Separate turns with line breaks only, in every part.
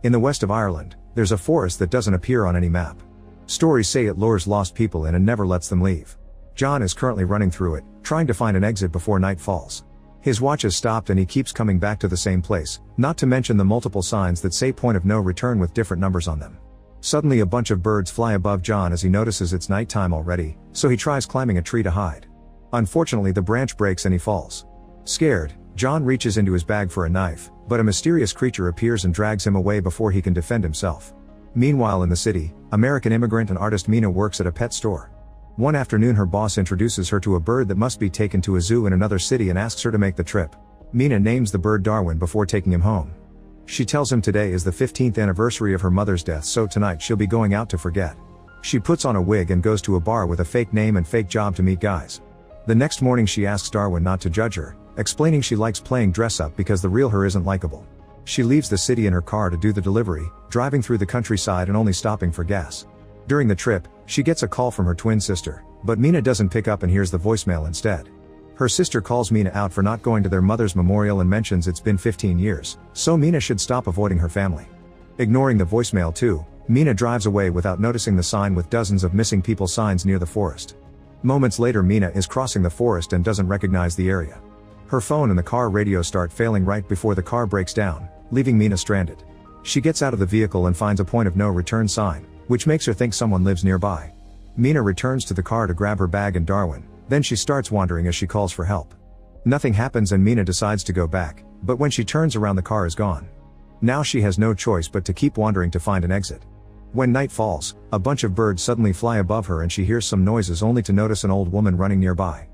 In the west of Ireland, there's a forest that doesn't appear on any map. Stories say it lures lost people in and never lets them leave. John is currently running through it, trying to find an exit before night falls. His watch has stopped and he keeps coming back to the same place, not to mention the multiple signs that say point of no return with different numbers on them. Suddenly a bunch of birds fly above John as he notices it's nighttime already, so he tries climbing a tree to hide. Unfortunately the branch breaks and he falls. Scared, John reaches into his bag for a knife, but a mysterious creature appears and drags him away before he can defend himself. Meanwhile in the city, American immigrant and artist Mina works at a pet store. One afternoon her boss introduces her to a bird that must be taken to a zoo in another city and asks her to make the trip. Mina names the bird Darwin before taking him home. She tells him today is the 15th anniversary of her mother's death, so tonight she'll be going out to forget. She puts on a wig and goes to a bar with a fake name and fake job to meet guys. The next morning she asks Darwin not to judge her, explaining she likes playing dress up because the real her isn't likable. She leaves the city in her car to do the delivery, driving through the countryside and only stopping for gas. During the trip, she gets a call from her twin sister, but Mina doesn't pick up and hears the voicemail instead. Her sister calls Mina out for not going to their mother's memorial and mentions it's been 15 years, so Mina should stop avoiding her family. Ignoring the voicemail too, Mina drives away without noticing the sign with dozens of missing people signs near the forest. Moments later Mina is crossing the forest and doesn't recognize the area. Her phone and the car radio start failing right before the car breaks down, leaving Mina stranded. She gets out of the vehicle and finds a point of no return sign, which makes her think someone lives nearby. Mina returns to the car to grab her bag and Darwin, then she starts wandering as she calls for help. Nothing happens and Mina decides to go back, but when she turns around the car is gone. Now she has no choice but to keep wandering to find an exit. When night falls, a bunch of birds suddenly fly above her and she hears some noises only to notice an old woman running nearby.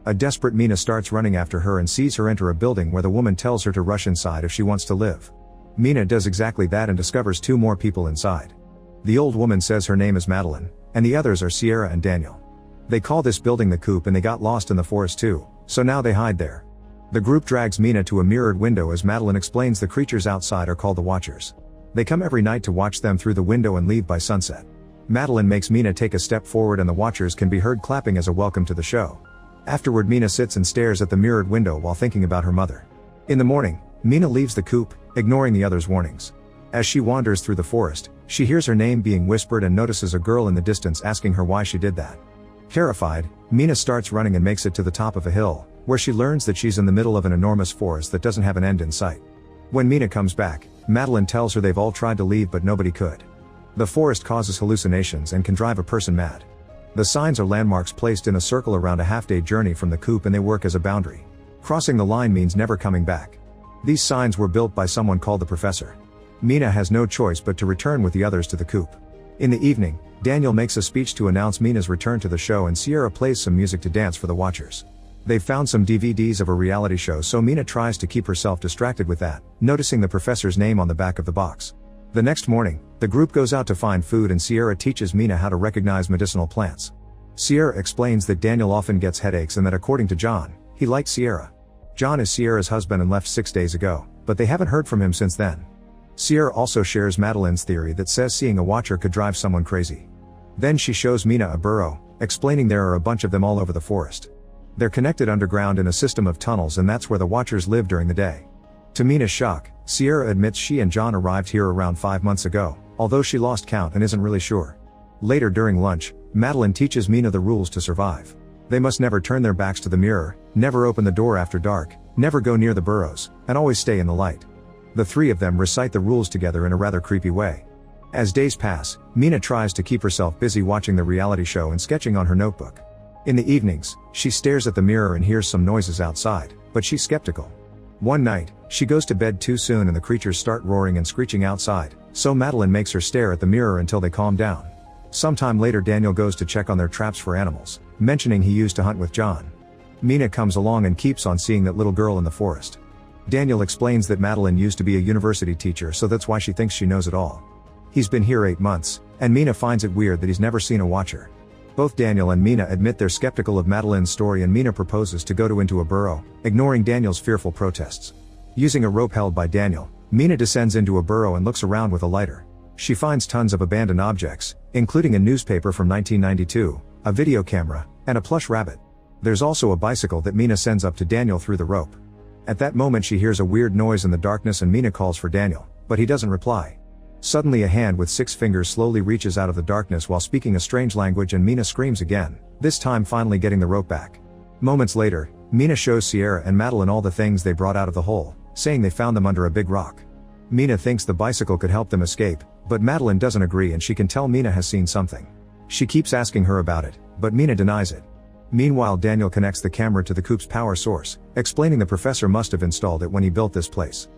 A desperate Mina starts running after her and sees her enter a building where the woman tells her to rush inside if she wants to live. Mina does exactly that and discovers two more people inside. The old woman says her name is Madeline, and the others are Sierra and Daniel. They call this building the Coop and they got lost in the forest too, so now they hide there. The group drags Mina to a mirrored window as Madeline explains the creatures outside are called the Watchers. They come every night to watch them through the window and leave by sunset. Madeline makes Mina take a step forward and the Watchers can be heard clapping as a welcome to the show. Afterward Mina sits and stares at the mirrored window while thinking about her mother. In the morning, Mina leaves the Coop, ignoring the others' warnings. As she wanders through the forest, she hears her name being whispered and notices a girl in the distance asking her why she did that. Terrified, Mina starts running and makes it to the top of a hill, where she learns that she's in the middle of an enormous forest that doesn't have an end in sight. When Mina comes back, Madeline tells her they've all tried to leave but nobody could. The forest causes hallucinations and can drive a person mad. The signs are landmarks placed in a circle around a half-day journey from the Coop and they work as a boundary. Crossing the line means never coming back. These signs were built by someone called the Professor. Mina has no choice but to return with the others to the Coop. In the evening, Daniel makes a speech to announce Mina's return to the show and Sierra plays some music to dance for the Watchers. They've found some DVDs of a reality show so Mina tries to keep herself distracted with that, noticing the Professor's name on the back of the box. The next morning, the group goes out to find food and Sierra teaches Mina how to recognize medicinal plants. Sierra explains that Daniel often gets headaches and that according to John, he likes Sierra. John is Sierra's husband and left 6 days ago, but they haven't heard from him since then. Sierra also shares Madeline's theory that says seeing a Watcher could drive someone crazy. Then she shows Mina a burrow, explaining there are a bunch of them all over the forest. They're connected underground in a system of tunnels and that's where the Watchers live during the day. To Mina's shock, Sierra admits she and John arrived here around 5 months ago, although she lost count and isn't really sure. Later during lunch, Madeline teaches Mina the rules to survive. They must never turn their backs to the mirror, never open the door after dark, never go near the burrows, and always stay in the light. The three of them recite the rules together in a rather creepy way. As days pass, Mina tries to keep herself busy watching the reality show and sketching on her notebook. In the evenings, she stares at the mirror and hears some noises outside, but she's skeptical. One night, she goes to bed too soon and the creatures start roaring and screeching outside, so Madeline makes her stare at the mirror until they calm down. Sometime later Daniel goes to check on their traps for animals, mentioning he used to hunt with John. Mina comes along and keeps on seeing that little girl in the forest. Daniel explains that Madeline used to be a university teacher so that's why she thinks she knows it all. He's been here 8 months, and Mina finds it weird that he's never seen a Watcher. Both Daniel and Mina admit they're skeptical of Madeline's story and Mina proposes to go into a burrow, ignoring Daniel's fearful protests. Using a rope held by Daniel, Mina descends into a burrow and looks around with a lighter. She finds tons of abandoned objects, including a newspaper from 1992, a video camera, and a plush rabbit. There's also a bicycle that Mina sends up to Daniel through the rope. At that moment she hears a weird noise in the darkness and Mina calls for Daniel, but he doesn't reply. Suddenly a hand with 6 fingers slowly reaches out of the darkness while speaking a strange language, and Mina screams again, this time finally getting the rope back. Moments later, Mina shows Sierra and Madeline all the things they brought out of the hole, saying they found them under a big rock. Mina thinks the bicycle could help them escape, but Madeline doesn't agree, and she can tell Mina has seen something. She keeps asking her about it, but Mina denies it. Meanwhile, Daniel connects the camera to the coop's power source, explaining the professor must have installed it when he built this place.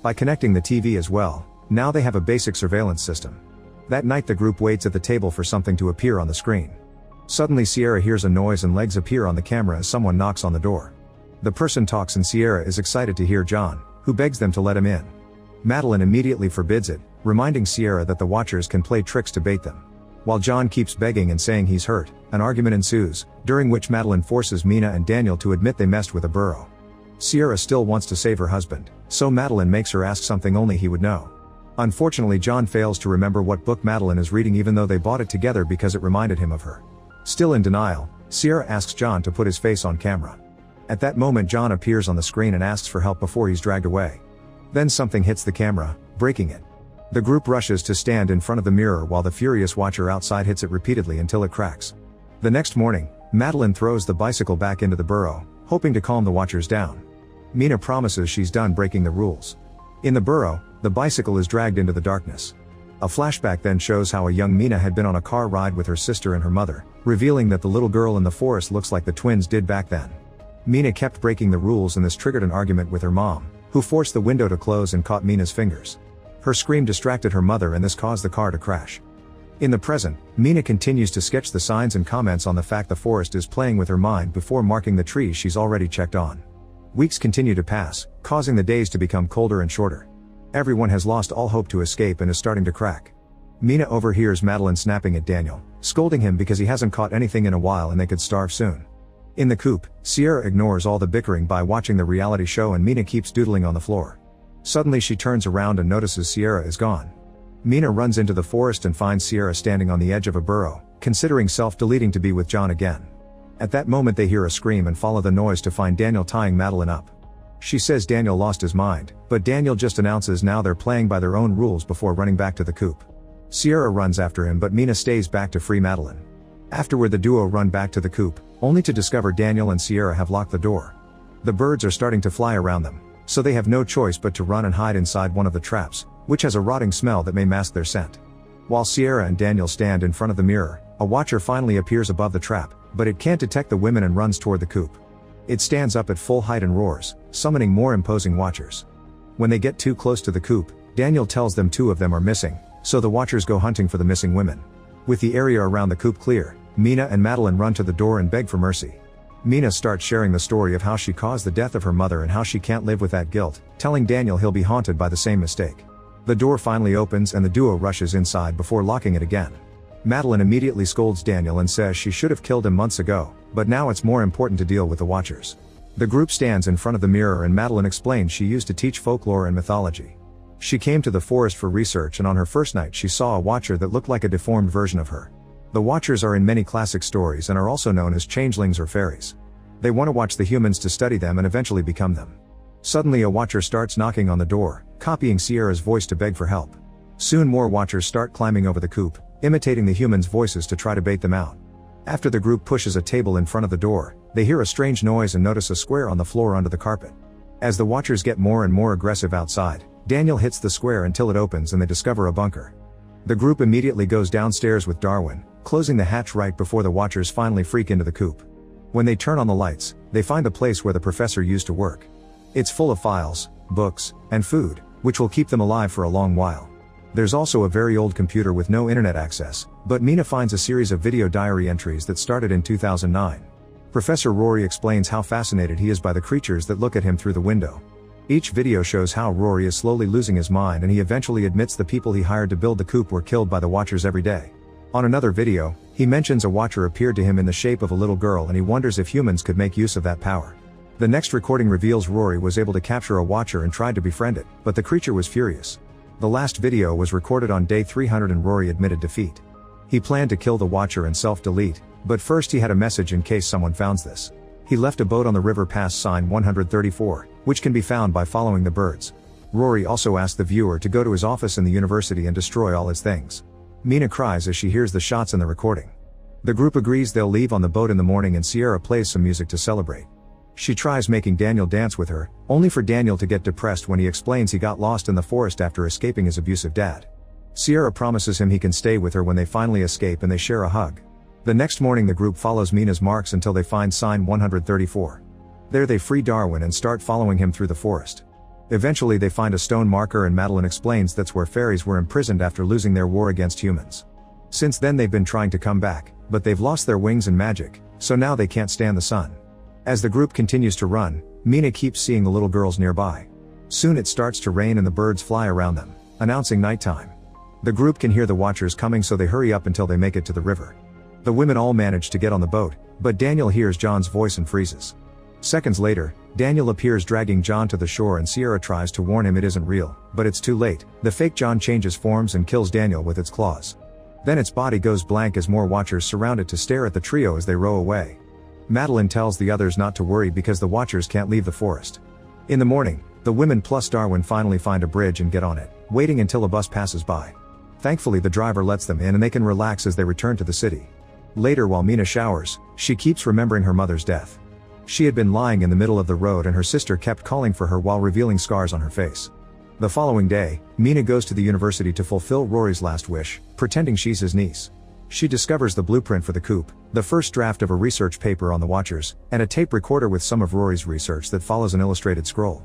By connecting the TV as well, now they have a basic surveillance system. That night the group waits at the table for something to appear on the screen. Suddenly Sierra hears a noise and legs appear on the camera as someone knocks on the door. The person talks and Sierra is excited to hear John, who begs them to let him in. Madeline immediately forbids it, reminding Sierra that the Watchers can play tricks to bait them. While John keeps begging and saying he's hurt, an argument ensues, during which Madeline forces Mina and Daniel to admit they messed with a burrow. Sierra still wants to save her husband, so Madeline makes her ask something only he would know. Unfortunately, John fails to remember what book Madeline is reading, even though they bought it together because it reminded him of her. Still in denial, Sierra asks John to put his face on camera. At that moment, John appears on the screen and asks for help before he's dragged away. Then something hits the camera, breaking it. The group rushes to stand in front of the mirror while the furious Watcher outside hits it repeatedly until it cracks. The next morning, Madeline throws the bicycle back into the burrow, hoping to calm the Watchers down. Mina promises she's done breaking the rules. In the burrow, the bicycle is dragged into the darkness. A flashback then shows how a young Mina had been on a car ride with her sister and her mother, revealing that the little girl in the forest looks like the twins did back then. Mina kept breaking the rules, and this triggered an argument with her mom, who forced the window to close and caught Mina's fingers. Her scream distracted her mother, and this caused the car to crash. In the present, Mina continues to sketch the signs and comments on the fact the forest is playing with her mind before marking the trees she's already checked on. Weeks continue to pass, causing the days to become colder and shorter. Everyone has lost all hope to escape and is starting to crack. Mina overhears Madeline snapping at Daniel, scolding him because he hasn't caught anything in a while and they could starve soon. In the coop, Sierra ignores all the bickering by watching the reality show, and Mina keeps doodling on the floor. Suddenly she turns around and notices Sierra is gone. Mina runs into the forest and finds Sierra standing on the edge of a burrow, considering self-deleting to be with John again. At that moment they hear a scream and follow the noise to find Daniel tying Madeline up. She says Daniel lost his mind, but Daniel just announces now they're playing by their own rules before running back to the coop. Sierra runs after him, but Mina stays back to free Madeline. Afterward the duo run back to the coop, only to discover Daniel and Sierra have locked the door. The birds are starting to fly around them, so they have no choice but to run and hide inside one of the traps, which has a rotting smell that may mask their scent. While Sierra and Daniel stand in front of the mirror, a Watcher finally appears above the trap, but it can't detect the women and runs toward the coop. It stands up at full height and roars, summoning more imposing Watchers. When they get too close to the coop, Daniel tells them 2 of them are missing, so the Watchers go hunting for the missing women. With the area around the coop clear, Mina and Madeline run to the door and beg for mercy. Mina starts sharing the story of how she caused the death of her mother and how she can't live with that guilt, telling Daniel he'll be haunted by the same mistake. The door finally opens and the duo rushes inside before locking it again. Madeline immediately scolds Daniel and says she should have killed him months ago, but now it's more important to deal with the Watchers. The group stands in front of the mirror and Madeline explains she used to teach folklore and mythology. She came to the forest for research, and on her first night she saw a Watcher that looked like a deformed version of her. The Watchers are in many classic stories and are also known as changelings or fairies. They want to watch the humans to study them and eventually become them. Suddenly a Watcher starts knocking on the door, copying Sierra's voice to beg for help. Soon more Watchers start climbing over the coop, imitating the humans' voices to try to bait them out. After the group pushes a table in front of the door, they hear a strange noise and notice a square on the floor under the carpet. As the Watchers get more and more aggressive outside, Daniel hits the square until it opens and they discover a bunker. The group immediately goes downstairs with Darwin, closing the hatch right before the Watchers finally freak into the coop. When they turn on the lights, they find the place where the professor used to work. It's full of files, books, and food, which will keep them alive for a long while. There's also a very old computer with no internet access, but Mina finds a series of video diary entries that started in 2009. Professor Rory explains how fascinated he is by the creatures that look at him through the window. Each video shows how Rory is slowly losing his mind, and he eventually admits the people he hired to build the coop were killed by the Watchers every day. On another video, he mentions a Watcher appeared to him in the shape of a little girl, and he wonders if humans could make use of that power. The next recording reveals Rory was able to capture a Watcher and tried to befriend it, but the creature was furious. The last video was recorded on day 300 and Rory admitted defeat. He planned to kill the Watcher and self-delete, but first he had a message in case someone found this. He left a boat on the river past sign 134, which can be found by following the birds. Rory also asks the viewer to go to his office in the university and destroy all his things. Mina cries as she hears the shots in the recording. The group agrees they'll leave on the boat in the morning and Sierra plays some music to celebrate. She tries making Daniel dance with her, only for Daniel to get depressed when he explains he got lost in the forest after escaping his abusive dad. Sierra promises him he can stay with her when they finally escape and they share a hug. The next morning the group follows Mina's marks until they find sign 134. There they free Darwin and start following him through the forest. Eventually they find a stone marker and Madeline explains that's where fairies were imprisoned after losing their war against humans. Since then they've been trying to come back, but they've lost their wings and magic, so now they can't stand the sun. As the group continues to run, Mina keeps seeing the little girls nearby. Soon it starts to rain and the birds fly around them, announcing nighttime. The group can hear the watchers coming so they hurry up until they make it to the river. The women all manage to get on the boat, but Daniel hears John's voice and freezes. Seconds later, Daniel appears dragging John to the shore and Sierra tries to warn him it isn't real, but it's too late. The fake John changes forms and kills Daniel with its claws. Then its body goes blank as more watchers surround it to stare at the trio as they row away. Madeline tells the others not to worry because the watchers can't leave the forest. In the morning, the women plus Darwin finally find a bridge and get on it, waiting until a bus passes by. Thankfully the driver lets them in and they can relax as they return to the city. Later while Mina showers, she keeps remembering her mother's death. She had been lying in the middle of the road and her sister kept calling for her while revealing scars on her face. The following day, Mina goes to the university to fulfill Rory's last wish, pretending she's his niece. She discovers the blueprint for the coup, the first draft of a research paper on the Watchers, and a tape recorder with some of Rory's research that follows an illustrated scroll.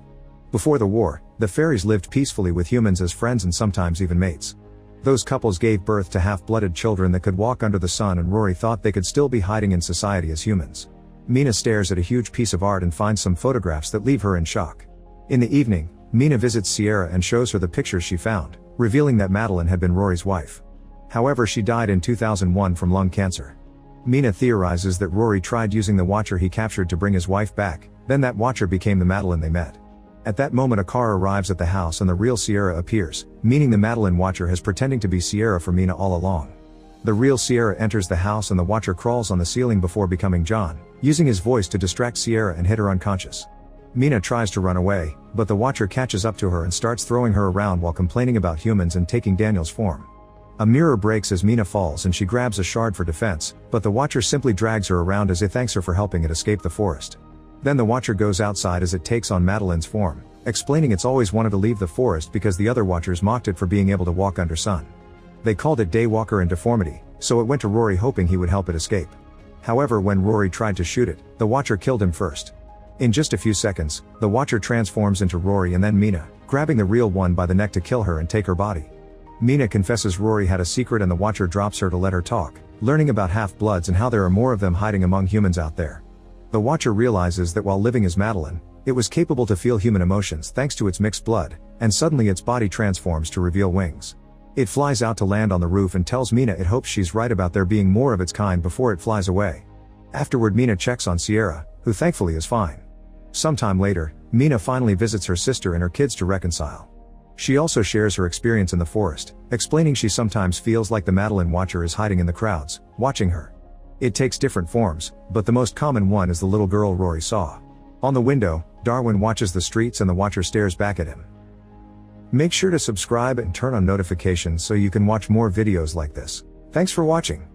Before the war, the fairies lived peacefully with humans as friends and sometimes even mates. Those couples gave birth to half-blooded children that could walk under the sun and Rory thought they could still be hiding in society as humans. Mina stares at a huge piece of art and finds some photographs that leave her in shock. In the evening, Mina visits Sierra and shows her the pictures she found, revealing that Madeline had been Rory's wife. However, she died in 2001 from lung cancer. Mina theorizes that Rory tried using the Watcher he captured to bring his wife back, then that Watcher became the Madeline they met. At that moment a car arrives at the house and the real Sierra appears, meaning the Madeline Watcher has pretending to be Sierra for Mina all along. The real Sierra enters the house and the Watcher crawls on the ceiling before becoming John, using his voice to distract Sierra and hit her unconscious. Mina tries to run away, but the Watcher catches up to her and starts throwing her around while complaining about humans and taking Daniel's form. A mirror breaks as Mina falls and she grabs a shard for defense, but the Watcher simply drags her around as he thanks her for helping it escape the forest. Then the Watcher goes outside as it takes on Madeline's form, explaining it's always wanted to leave the forest because the other Watchers mocked it for being able to walk under sun. They called it Daywalker and Deformity, so it went to Rory hoping he would help it escape. However, when Rory tried to shoot it, the Watcher killed him first. In just a few seconds, the Watcher transforms into Rory and then Mina, grabbing the real one by the neck to kill her and take her body. Mina confesses Rory had a secret and the Watcher drops her to let her talk, learning about half-bloods and how there are more of them hiding among humans out there. The Watcher realizes that while living as Madeline, it was capable to feel human emotions thanks to its mixed blood, and suddenly its body transforms to reveal wings. It flies out to land on the roof and tells Mina it hopes she's right about there being more of its kind before it flies away. Afterward Mina checks on Sierra, who thankfully is fine. Sometime later, Mina finally visits her sister and her kids to reconcile. She also shares her experience in the forest, explaining she sometimes feels like the Madeline Watcher is hiding in the crowds, watching her. It takes different forms, but the most common one is the little girl Rory saw. On the window, Darwin watches the streets and the Watcher stares back at him. Make sure to subscribe and turn on notifications so you can watch more videos like this. Thanks for watching.